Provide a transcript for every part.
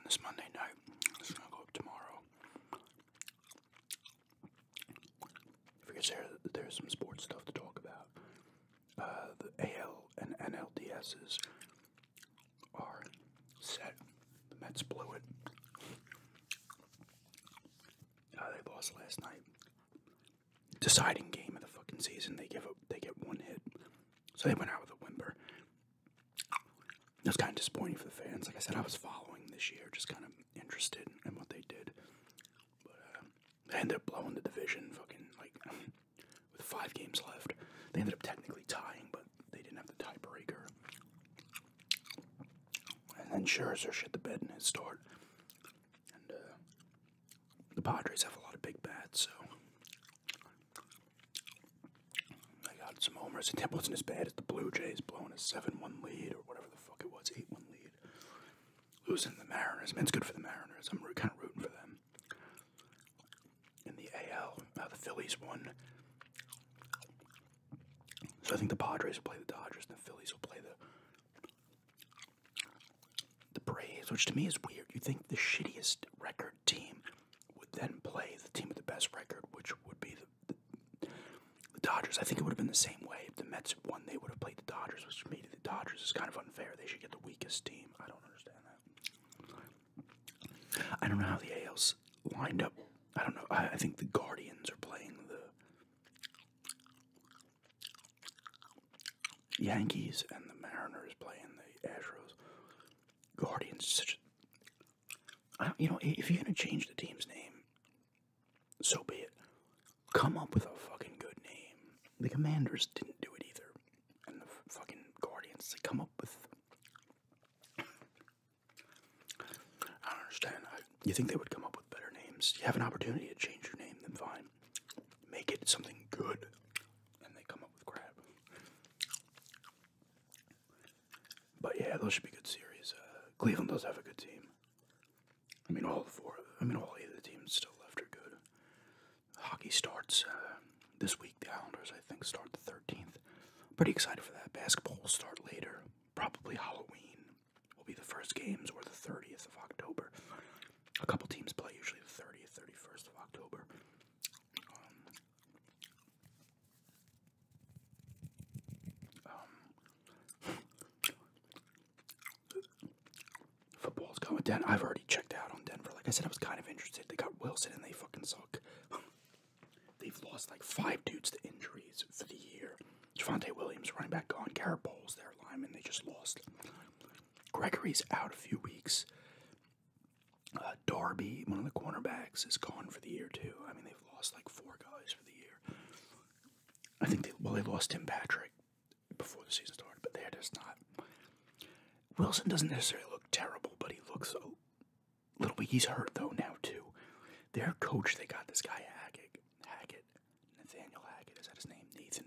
this Monday night. It's gonna go up tomorrow. Because there's some sports stuff to talk about. The AL and NLDSs are set. The Mets blew it. They lost last night. Deciding game of the fucking season. They get one hit, so they went out with a whimper. It was kind of disappointing for the fans. Like I said, I was following this year, just kind of interested in what they did. But they ended up blowing the division, fucking like with 5 games left. They ended up technically tying, but they didn't have the tiebreaker. And then Scherzer shit the bed in his start. And the Padres have a lot of big bats, so they got some homers. It wasn't as bad as the Blue Jays blowing a 7-1 lead or whatever the fuck it was, 8-1 lead. Losing the Mariners. Man, it's good for the Mariners. I'm kind of rooting for them. In the AL, the Phillies won. So I think the Padres will play the Dodgers and the Phillies will play the Braves, which to me is weird. You think the shittiest record team would then play the team with the best record, which would be the Dodgers. I think it would have been the same way. If the Mets had won, they would have played the Dodgers, which to me, the Dodgers is kind of unfair. They should get the weakest team. I don't understand that. I don't know how the AL's lined up. I don't know. I think the Guardians are playing the Yankees and the Mariners playing the Astros. Guardians is such a... if you're going to change the team's name, so be it. Come up with a fucking good name. The Commanders didn't do it either. And the fucking Guardians, they come up with... I don't understand. You think they would come up with better names? You have an opportunity to change your name, then fine. Make it something good. And they come up with crap. But yeah, those should be good series. Cleveland does have a good team. All 8 of the teams still left are good. Hockey starts this week. The Islanders, I think, start the 13th. Pretty excited for that. Basketball will start later. Probably Halloween will be the first games, or the 30th of October. A couple teams play usually the 30th, 31st of October. Football's going. I've already checked out on Denver. Like I said, I was kind of interested. They got Wilson and they fucking suck. They've lost like 5 dudes to injuries for the year. Javonte Williams, running back, gone. Garrett Bowles, their lineman, they just lost. Gregory's out a few weeks. Darby, one of the cornerbacks, is gone for the year too. They've lost like 4 guys for the year. I think they lost Tim Patrick before the season started, but they're just not. Wilson doesn't necessarily look terrible, but he looks a little weak. He's hurt though now too. Their coach, they got this guy Hackett, Nathaniel Hackett, is that his name? Nathan.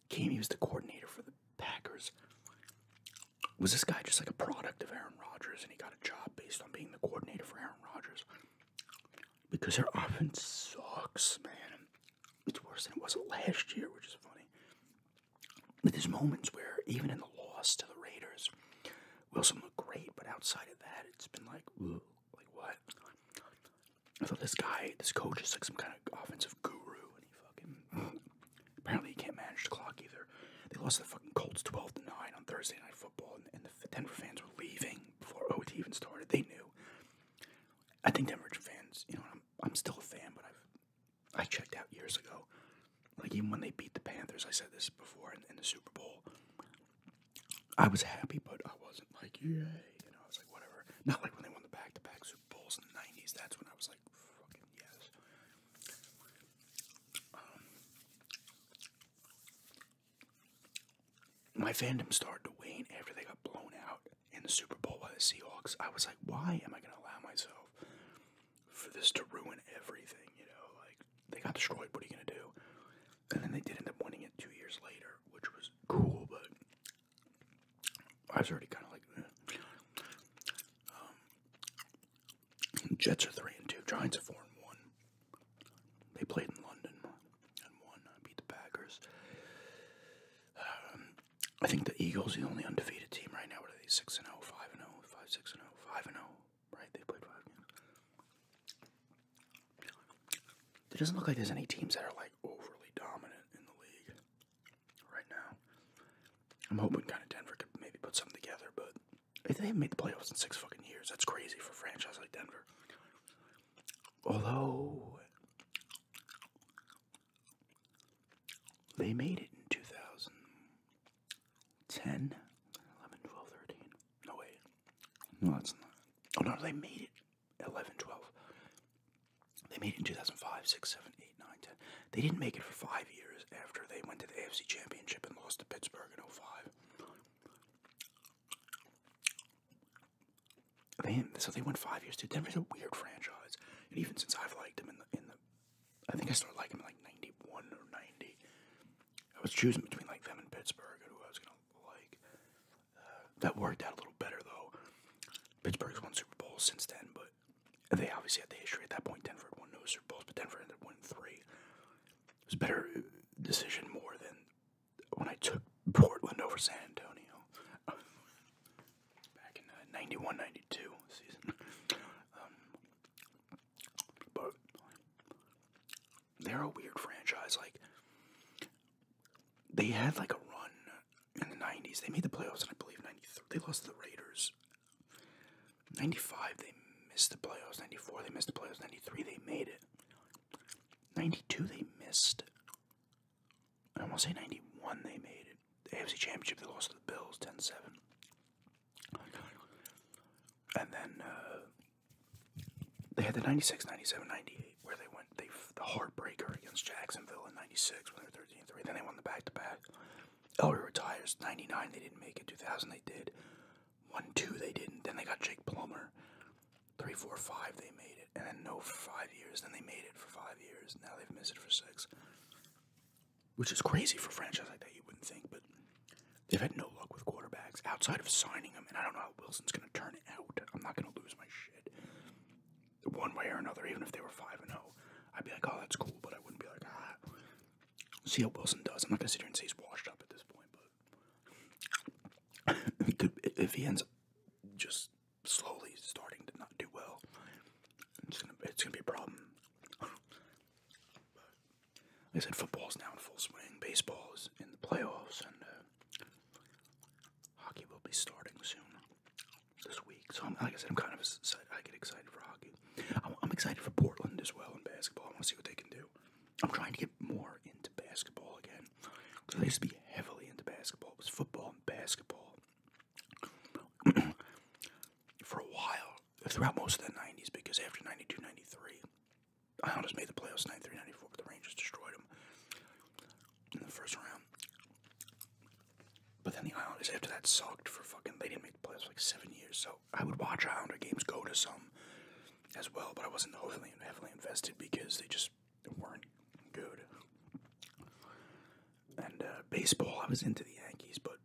He was the coordinator for the Packers. Was this guy just like a product of Aaron Rodgers, and he got a job based on being the coordinator for Aaron Rodgers? Because their offense sucks, man. It's worse than it was last year, which is funny. But there's moments where, even in the loss to the Raiders, Wilson looked great, but outside of that, it's been like, ugh, like what? I thought this coach is like some kind of offensive guru, and he fucking, apparently he can't manage the clock either. They lost the fucking Colts 12-9 on Thursday Night Football, and the Denver fans were leaving before OT even started. They knew. I think Denver fans, I'm still a fan, but I checked out years ago. Like, even when they beat the Panthers, I said this before in the Super Bowl, I was happy, but I wasn't like, yay. I was like, whatever. Not like when they won the back-to-back Super Bowls in the 90s. That's when I was like, fucking yes. My fandom started to wane after they got blown out in the Super Bowl by the Seahawks. I was like, why am I going to allow myself for this to ruin everything? Like, they got destroyed. What are you going to do? And then they did end up winning it 2 years later, which was cool, but I was already kind of like, Jets are 3-2. Giants are 4-1. They played in London and won, beat the Packers. I think the Eagles are the only undefeated team right now. What are they? 6-0, 5-0, 5-6-0, 5-0. right? They played 5 games. It doesn't look like there's any teams that are like overly dominant in the league right now. I'm hoping kind of Denver could maybe put something together, but if they haven't made the playoffs in 6 fucking years, that's crazy for a franchise like Denver. Although they made it in 2010, 11, 12, 13. No, wait. No, that's not. Oh, no, they made it 11, 12. They made it in 2005, 6, 7, 8, 9, 10. They didn't make it for 5 years after they went to the AFC Championship and lost to Pittsburgh in 05. So they went 5 years too. Denver's a weird franchise. And even since I've liked them I think I started liking them in like 91 or 90. I was choosing between like them and Pittsburgh and who I was going to like. That worked out a little better though. Pittsburgh's won Super Bowls since then, but they obviously had the history at that point. Denver had won no Super Bowls, but Denver ended up winning 3. It was a better decision more than when I took Portland over San Antonio back in 91-92 season. But they're a weird franchise. Like, they had like a run in the 90s. They made the playoffs in, I believe, 93. They lost to the Raiders. 95, they missed the playoffs. 94, they missed the playoffs. 93, they made it. 92, they missed. I almost say 91, they made it. The AFC Championship, they lost to the Bills, 10-7. And then they had the 96, 97, 98, where they went, the heartbreaker against Jacksonville in 96 when they were 13-3. Then they won the back-to-back. Elway retires. 99, they didn't make it. 2000, they did. 1-2, they didn't. Then they got Jake Plummer. 3, 4, 5, they made it. And then no for 5 years. Then they made it for 5 years. Now they've missed it for 6. Which is crazy for a franchise like that, you wouldn't think. But they've had no luck with quarterbacks outside of signing them. And I don't know how Wilson's going to turn it out. I'm not going to lose my shit one way or another, even if they were 5-0. I'd be like, oh, that's cool. But I wouldn't be like, see how Wilson does. I'm not going to sit here and say he's washed up at this point. But if he ends up just slowly starting to not do well, it's gonna be a problem. But, like I said, football's now in full swing. Baseball is in the playoffs, and hockey will be starting soon this week. So, like I said, I'm kind of excited. I get excited for hockey. I'm excited for Portland as well in basketball. I want to see what they can do. I'm trying to get more into basketball again. Because I used to be heavily into basketball. It was football and basketball. For a while, throughout most of the 90s, because after 92, 93, Islanders made the playoffs 93, 94, but the Rangers destroyed them in the first round. But then the Islanders, after that, sucked for they didn't make the playoffs for like 7 years, so I would watch Islander games, go to some as well, but I wasn't heavily invested because they just weren't good. And baseball, I was into the Yankees, but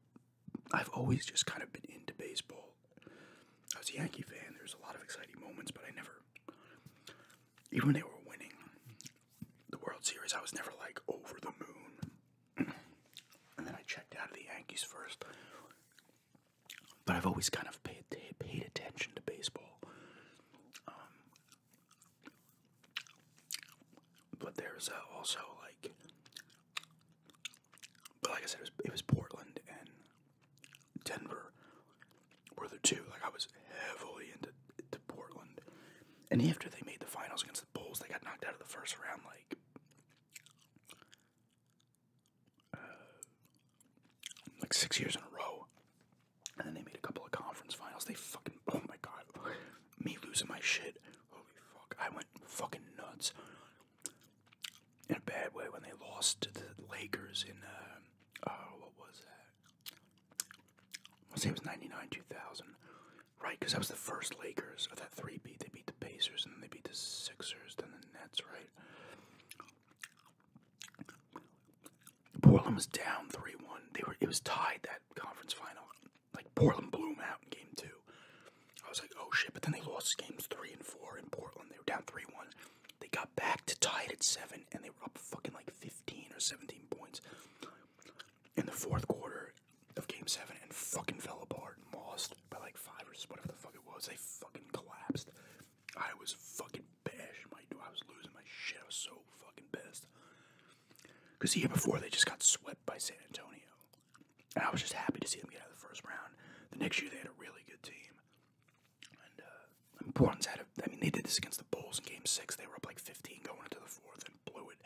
I've always just kind of been into baseball. I was a Yankee fan. There was a lot of exciting moments, but I never, even when they were winning the World Series, I was never like over the moon. And then I checked out of the Yankees first. But I've always kind of paid attention to baseball. But there's also like, but like I said, it was Portland and Denver were the two. Like I was heavily into Portland, and after they made the finals against the Bulls, they got knocked out of the first round like 6 years in a row, and then they made a couple of conference finals. They fucking, oh my god, me losing my shit. Holy fuck, I went fucking nuts. In a bad way when they lost to the Lakers in, what was that? I want to say it was 99, 2000. Right, because that was the first Lakers of that 3-peat. They beat the Pacers, and then they beat the Sixers, then the Nets, right? Portland was down 3-1. It was tied, that conference final. Like, Portland blew them out in Game 2. I was like, oh shit, but then they lost Games 3 and 4 in Portland. They were down 3-1. They got back to tied at 7, and they were up fucking like 15 or 17 points in the fourth quarter of Game 7, and fucking fell apart and lost by like 5 or whatever the fuck it was. They fucking collapsed. Because the year before, they just got swept by San Antonio. And I was just happy to see them get out of the first round. The next year, they had a really good team. And Portland's had they did this against the Bulls in Game 6. They were up like 15 going into the fourth and blew it.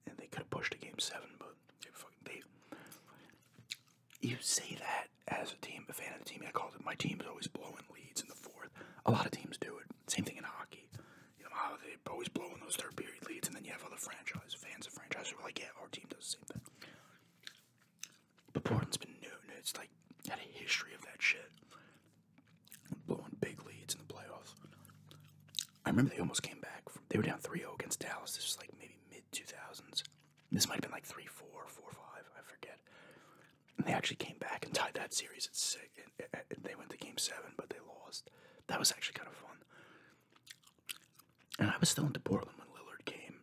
And they could have pushed to Game 7, but they you say that as a team, a fan of the team. I called it, my team is always blowing leads in the fourth. A lot of teams do it. Same thing in hockey. You know how they're always blowing those third period leads, and then you have other fans of franchises who are like, yeah, our team does the same thing. But Portland's been new, and it's like had a history of that shit. Blowing big leads in the playoffs. I remember they almost came back. They were down 3-0 against Dallas. This was like maybe mid-2000s. This might have been like 3-4, 4-5, I forget. And they actually came back and tied that series at 6. They went to Game 7, but they lost. That was actually kind of fun. And I was still into Portland when Lillard came.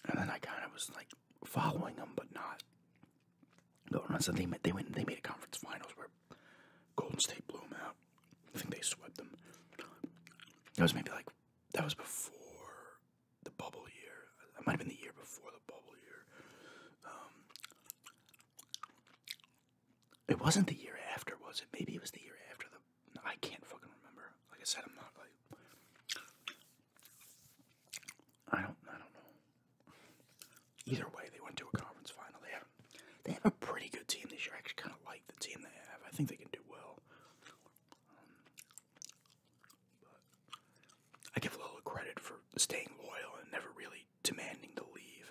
And then I kind of was like following them, but not. So they made a conference finals where Golden State blew them out. I think they swept them. That was that was before the bubble year. That might have been the year before the bubble year. It wasn't the year after, was it? Maybe it was the year after the. I can't fucking remember. Like I said, I'm not like. I don't know. Either way, they went to a conference final. They have a pretty good team this year. I actually kind of like the team they have. I think they can do well. But I give Lillard credit for staying loyal and never really demanding to leave.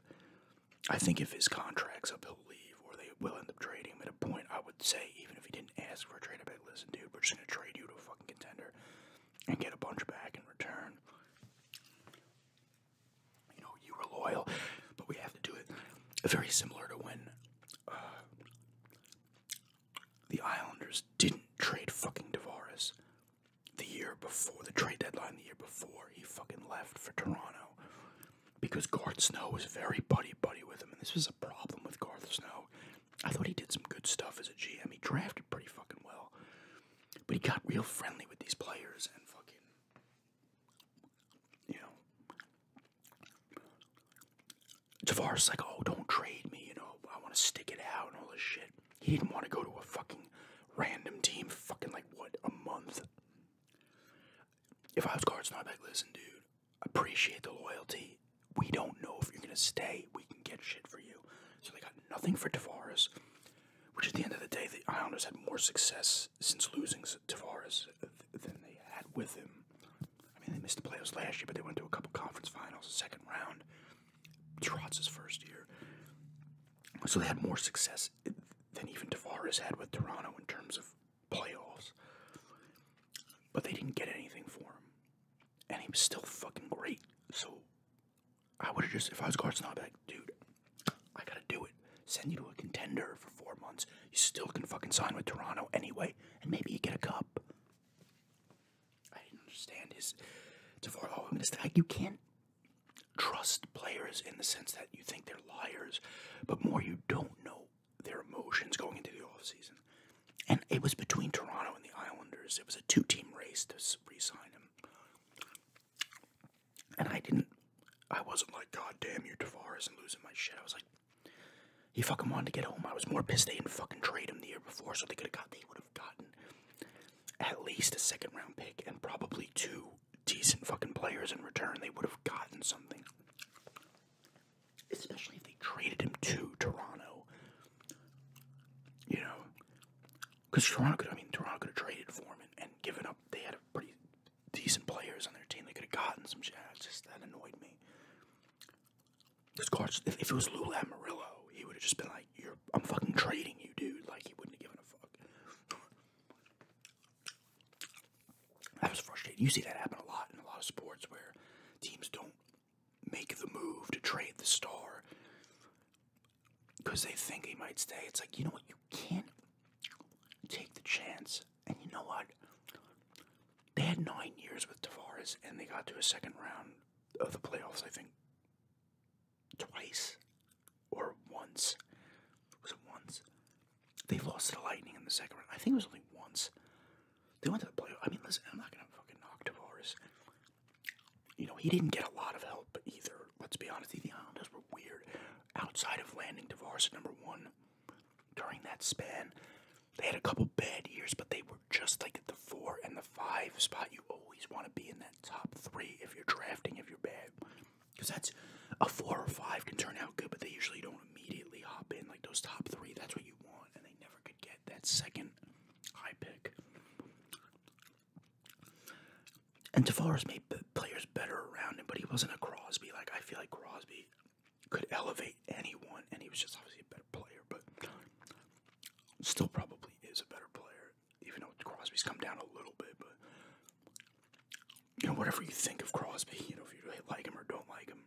I think if his contract's up, he'll leave, or they will end up trading him. At a point, I would say, even if he didn't ask for a trade, I'd be like, listen, dude, we're just going to trade you to a fucking contender and get a bunch back in return. You know, you were loyal, but we have to do it. Very similar to when the Islanders didn't trade fucking Tavares the year before, the trade deadline the year before he fucking left for Toronto. Because Garth Snow was very buddy-buddy with him, and this was a problem with Garth Snow. I thought he did some good stuff as a GM. He drafted pretty fucking well. But he got real friendly with these players and fucking, you know. Tavares like, oh, don't trade me, you know, I want to stick it out and all this shit. He didn't want to go to a fucking random team for fucking, like, what, a month? If I was Garth Snow, I'd be like, listen, dude, appreciate the loyalty. We don't know if you're going to stay. We can get shit for you. So they got nothing for Tavares, which at the end of the day, the Islanders had more success since losing Tavares than they had with him. I mean, they missed the playoffs last year, but they went to a couple conference finals, a second round. Trotz's first year. So they had more success than even Tavares had with Toronto in terms of playoffs. But they didn't get anything for him. And he was still fucking great. So I would have just, if I was Garth Snow, I'd be like, dude, I gotta do it. Send you to a contender for 4 months. You still can fucking sign with Toronto anyway, and maybe you get a cup. I didn't understand his Tavares. Oh, I'm gonna say, you can't trust players in the sense that you think they're liars, but more you don't know their emotions going into the offseason. And it was between Toronto and the Islanders. It was a 2-team race to re-sign him. And I wasn't like, God damn you, Tavares, and losing my shit. I was like, he fucking wanted to get home. I was more pissed they didn't fucking trade him the year before, so they would have gotten at least a second round pick and probably 2 decent fucking players in return. They would have gotten something. Especially if they traded him to Toronto. You know? Because Toronto could have traded for him and given up. They had a pretty decent players on their team. They could have gotten some shit. That annoyed me. Because if it was Lou Lamoriello, he would have just been like, I'm fucking trading you, dude. Like, he wouldn't have given a fuck. That was frustrating. You see that happen a lot in a lot of sports where teams don't make the move to trade the star because they think he might stay. It's like, you know what? You can't take the chance. And you know what? They had 9 years with Tavares, and they got to a second round of the playoffs, I think, twice or once. Was it once? They lost to the Lightning in the second round. I think it was only once. They went to the playoffs. I mean, listen, I'm not going to fucking knock Tavares. You know, he didn't get a lot of help either. Let's be honest, the Islanders were weird. Tavares at number 1 during that span. They had a couple bad years, but they were just like at the 4 and the 5 spot. You always want to be in that top 3 if you're drafting, if you're bad. Because that's a 4 or 5 can turn out good, but they usually don't immediately hop in. Like those top 3, that's what you want, and they never could get that second high pick. And Tavares made players better around him, but he wasn't a Crosby. Like, I feel like Crosby could elevate anyone, and he was just obviously a better player, but still probably is a better player, even though Crosby's come down a little bit. But, you know, whatever you think of Crosby, you know, if you like him or don't like him,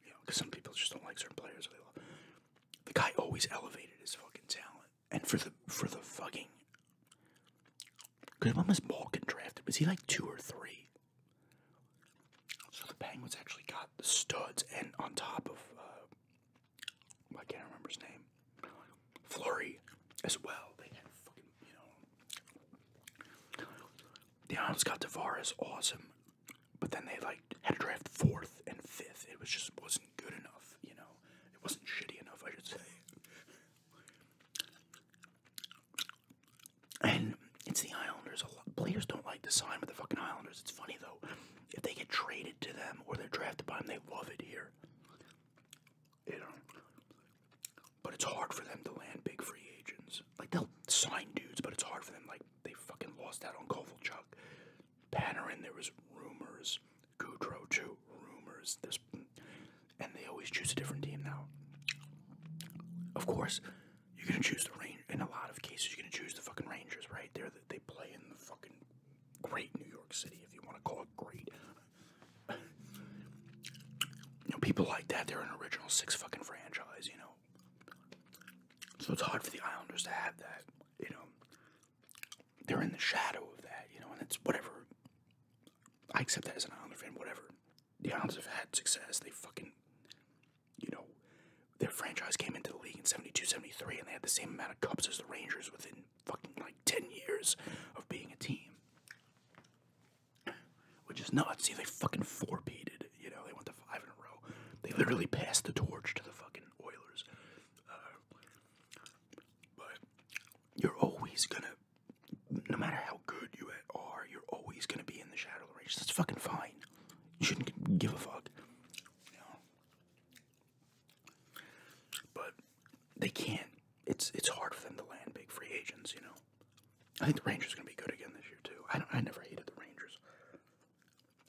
you know, because some people just don't like certain players. They love. The guy always elevated his fucking talent, and for the fucking. Because when was Malkin drafted? Was he like 2 or 3? So the Penguins actually got the studs, and on top of, I can't remember his name, Fleury as well. They had fucking, you know, the Islanders got Tavares, awesome, but then they like had to draft 4th and 5th. It was just wasn't good enough, you know. It wasn't shitty enough, I should say. And it's the Islanders. A lot players don't like to sign with the fucking Islanders. It's funny though, if they get traded to them or they're drafted by them, they love it here. You know, but it's hard for them to land big free agents. Like they'll sign dudes, but it's hard for them. Like they fucking lost out on Kovalchuk, Panarin. There was rumors, Goudreau too, rumors. And they always choose a different team now. Of course, you're gonna choose the Rangers. In a lot of cases, you're gonna choose the fucking Rangers, right? They play in the fucking great New York City, if you want to call it great. You know, people like that. They're an original 6 fucking franchise, you know. So it's hard for the Islanders to have that, you know. They're in the shadow of that, you know, and it's whatever. I accept that as an Islander fan, whatever. The Islanders have had success. They fucking, you know, their franchise came into the league in 72, 73, and they had the same amount of cups as the Rangers within fucking like 10 years of being a team. Which is nuts. See, they fucking four-peated. You know, they went to 5 in a row. They literally passed the torch to the fucking Oilers. But you're always gonna, no matter how good you are, you're always gonna be in the shadow of the Rangers. That's fucking fine. You shouldn't give a fuck. You know? But they can't. It's hard for them to land big free agents, you know. I think the Rangers are gonna be good again this year too. I never hated the Rangers.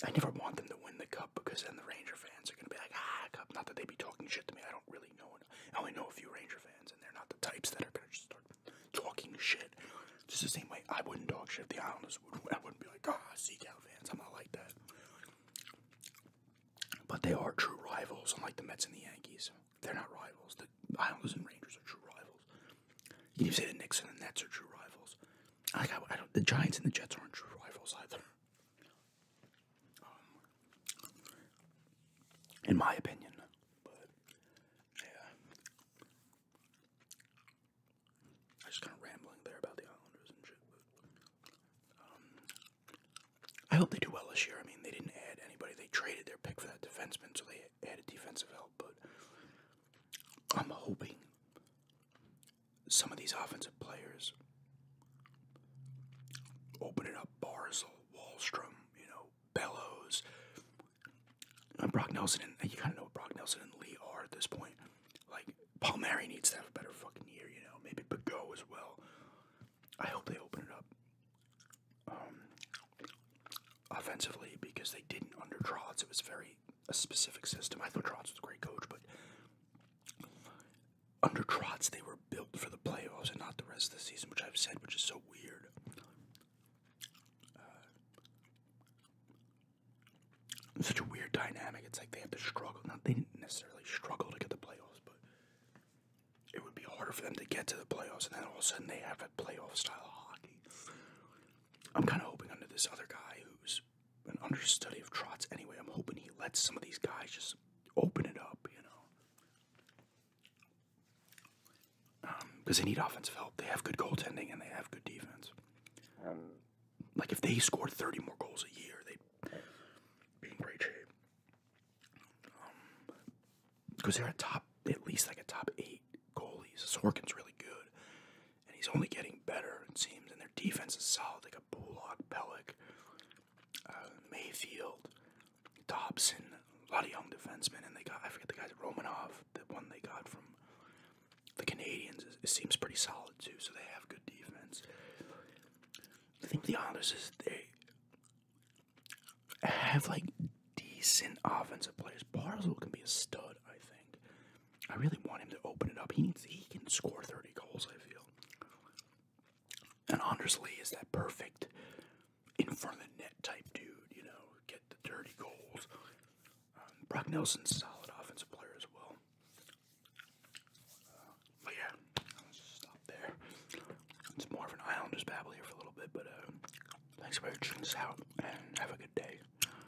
I never want them to win the cup because then the Ranger fans are gonna be like, cup. Not that they be talking shit to me. I don't really know. I only know a few Ranger fans, and they're not the types that are gonna just start talking shit. Just the same way I wouldn't talk shit if the Islanders would. I wouldn't be like, Seagal fans. I'm not like that. But they are true rivals, unlike the Mets and the Yankees. They're not rivals. The Islanders and Rangers are true rivals. You can even say the Knicks and the Nets are true rivals. The Giants and the Jets aren't true rivals either. In my opinion. But, yeah. I was just kind of rambling there about the Islanders and shit. But, I hope they do well this year. I mean, they didn't add anybody. They traded their pick for that defenseman, so they added defensive help. But I'm hoping some of these offensive players open it up. Barzal, Wahlstrom, you know, Bellows, Brock Nelson, and you kind of know what Brock Nelson and Lee are at this point. Like, Palmieri needs to have a better fucking year, you know, maybe Bagot as well. I hope they open it up offensively, because they didn't under Trotz. It was a specific system. I thought Trotz was a great coach, but under Trotz they were built for the playoffs and not the rest of the season, which I've said, which is so weird. It's such a weird dynamic. It's like they have to struggle. They didn't necessarily struggle to get the playoffs, but it would be harder for them to get to the playoffs, and then all of a sudden they have a playoff style of hockey. I'm kind of hoping under this other guy who's an understudy of Trotz anyway, I'm hoping he lets some of these guys just open it up, you know. Because they need offensive help. They have good goaltending and they have good defense. Like if they scored 30 more goals a year, they'd be in great shape. Because they're at least like a top 8 goal Sorkin's really good, and he's only getting better, it seems, and their defense is solid. They got Bullock, Pellick, Mayfield, Dobson, a lot of young defensemen, and they got, I forget the guy's Romanov, the one they got from the Canadians. It seems pretty solid too, so they have good defense. I think the Islanders they have like decent offensive players. Barzal can be a stud, I think. I really want him to open it up. He can score 30 goals, I feel. And Anders Lee is that perfect in front of the net type dude, get the dirty goals. Brock Nelson's a solid offensive player as well. But yeah, let's just stop there. It's more of an Islanders babble here for a little bit, but thanks for checking us out, and have a good day.